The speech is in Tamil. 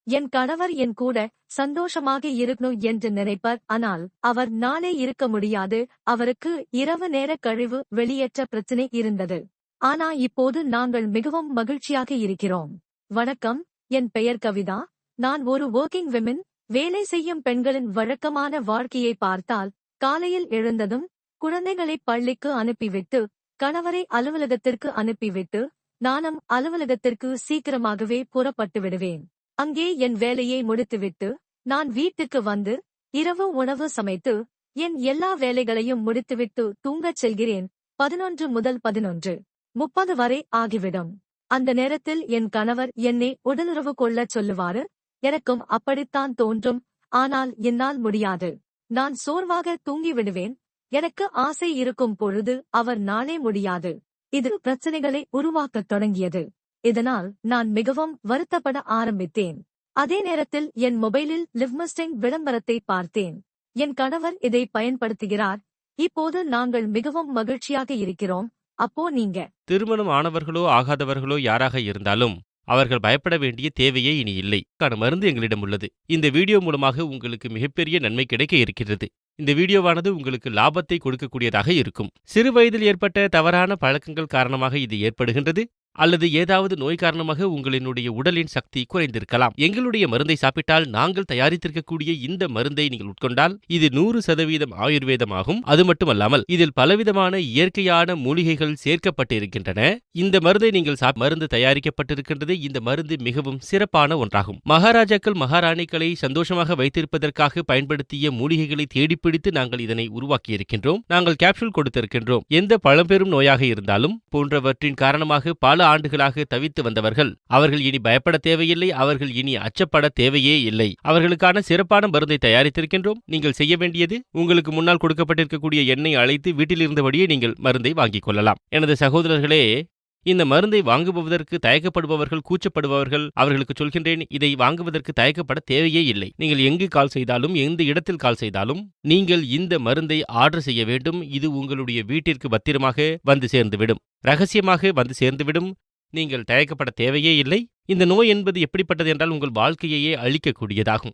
என் கணவர் என் கூட சந்தோஷமாக இருக்கணும் என்று நினைப்பார். ஆனால் அவர் நாளே இருக்க முடியாது. அவருக்கு இரவு நேர கழிவு வெளியேற்ற பிரச்சனை இருந்தது. ஆனா இப்போது நாங்கள் மிகவும் மகிழ்ச்சியாக இருக்கிறோம். வணக்கம், என் பெயர் கவிதா. நான் ஒரு ஒர்க்கிங் விமன். வேலை செய்யும் பெண்களின் வழக்கமான வாழ்க்கையை பார்த்தால், காலையில் எழுந்ததும் குழந்தைகளை பள்ளிக்கு அனுப்பிவிட்டு, கணவரை அலுவலகத்திற்கு அனுப்பிவிட்டு, நானும் அலுவலகத்திற்கு சீக்கிரமாகவே புறப்பட்டு விடுவேன். அங்கே என் வேலையை முடித்துவிட்டு நான் வீட்டுக்கு வந்து இரவு உணவு சமைத்து என் எல்லா வேலைகளையும் முடித்துவிட்டு தூங்கச் செல்கிறேன். 11 முதல் 11:30 வரை ஆகிவிடும். அந்த நேரத்தில் என் கணவர் என்னை உடலுறவு கொள்ளச் சொல்லுவாரு. எனக்கும் அப்படித்தான் தோன்றும். ஆனால் என்னால் முடியாது. நான் சோர்வாக தூங்கிவிடுவேன். எனக்கு ஆசை இருக்கும் பொழுது அவர் நாளே முடியாது. இது பிரச்சனைகளை உருவாக்கத் தொடங்கியது. இதனால் நான் மிகவும் வருத்தப்பட ஆரம்பித்தேன். அதே நேரத்தில் என் மொபைலில் லிவ்மஸ்டிங் விளம்பரத்தை பார்த்தேன். என் கணவர் இதை பயன்படுத்துகிறார். இப்போது நாங்கள் மிகவும் மகிழ்ச்சியாக இருக்கிறோம். அப்போ நீங்க திருமணம் ஆனவர்களோ ஆகாதவர்களோ யாராக இருந்தாலும் அவர்கள் பயப்பட வேண்டிய தேவையே இனி இல்லை. மருந்து எங்களிடம் உள்ளது. இந்த வீடியோ மூலமாக உங்களுக்கு மிகப்பெரிய நன்மை கிடைக்க இருக்கிறது. இந்த வீடியோவானது உங்களுக்கு லாபத்தை கொடுக்கக்கூடியதாக இருக்கும். சிறு வயதில் ஏற்பட்ட தவறான பழக்கங்கள் காரணமாக இது ஏற்படுகின்றது. அல்லது ஏதாவது நோய் காரணமாக உங்களினுடைய உடலின் சக்தி குறைந்திருக்கலாம். எங்களுடைய மருந்தை சாப்பிட்டால் நாங்கள் தயாரித்திருக்கக்கூடிய இந்த மருந்தை நீங்கள் உட்கொண்டால் இது 100% ஆயுர்வேதமாகும். அது மட்டுமல்லாமல் இதில் பலவிதமான இயற்கையான மூலிகைகள் சேர்க்கப்பட்டு இருக்கின்றன. இந்த மருந்தை நீங்கள் மருந்து தயாரிக்கப்பட்டிருக்கின்றது. இந்த மருந்து மிகவும் சிறப்பான ஒன்றாகும். மகாராஜாக்கள் மகாராணிகளை சந்தோஷமாக வைத்திருப்பதற்காக பயன்படுத்திய மூலிகைகளை தேடிப்பிடித்து நாங்கள் இதனை உருவாக்கியிருக்கின்றோம். நாங்கள் கேப்சூல் கொடுத்திருக்கின்றோம். எந்த பழம்பெரும் நோயாக இருந்தாலும் போன்றவற்றின் காரணமாக பல ஆண்டுகளாக தவித்து வந்தவர்கள் அவர்கள் இனி பயப்பட தேவையில்லை. அவர்கள் இனி அச்சப்பட தேவையே இல்லை. அவர்களுக்கான சிறப்பான மருந்தை தயாரித்திருக்கின்றோம். நீங்கள் செய்ய வேண்டியது உங்களுக்கு முன்னால் கொடுக்கப்பட்டிருக்கக்கூடிய எண்ணை அழைத்து வீட்டில் இருந்தபடியே நீங்கள் மருந்தை வாங்கிக் கொள்ளலாம். எனது சகோதரர்களே, இந்த மருந்தை வாங்குவதற்கு தயக்கப்படுபவர்கள், கூச்சப்படுபவர்கள் அவர்களுக்கு சொல்கின்றேன், இதை வாங்குவதற்கு தயக்கப்பட தேவையே இல்லை. நீங்கள் எங்கு கால் செய்தாலும், எந்த இடத்தில் கால் செய்தாலும் நீங்கள் இந்த மருந்தை ஆர்டர் செய்ய வேண்டும். இது உங்களுடைய வீட்டிற்கு பத்திரமாக வந்து சேர்ந்துவிடும். ரகசியமாக வந்து சேர்ந்துவிடும். நீங்கள் தயக்கப்பட தேவையே இல்லை. இந்த நோய் என்பது எப்படிப்பட்டது என்றால் உங்கள் வாழ்க்கையையே அழிக்கக்கூடியதாகும்.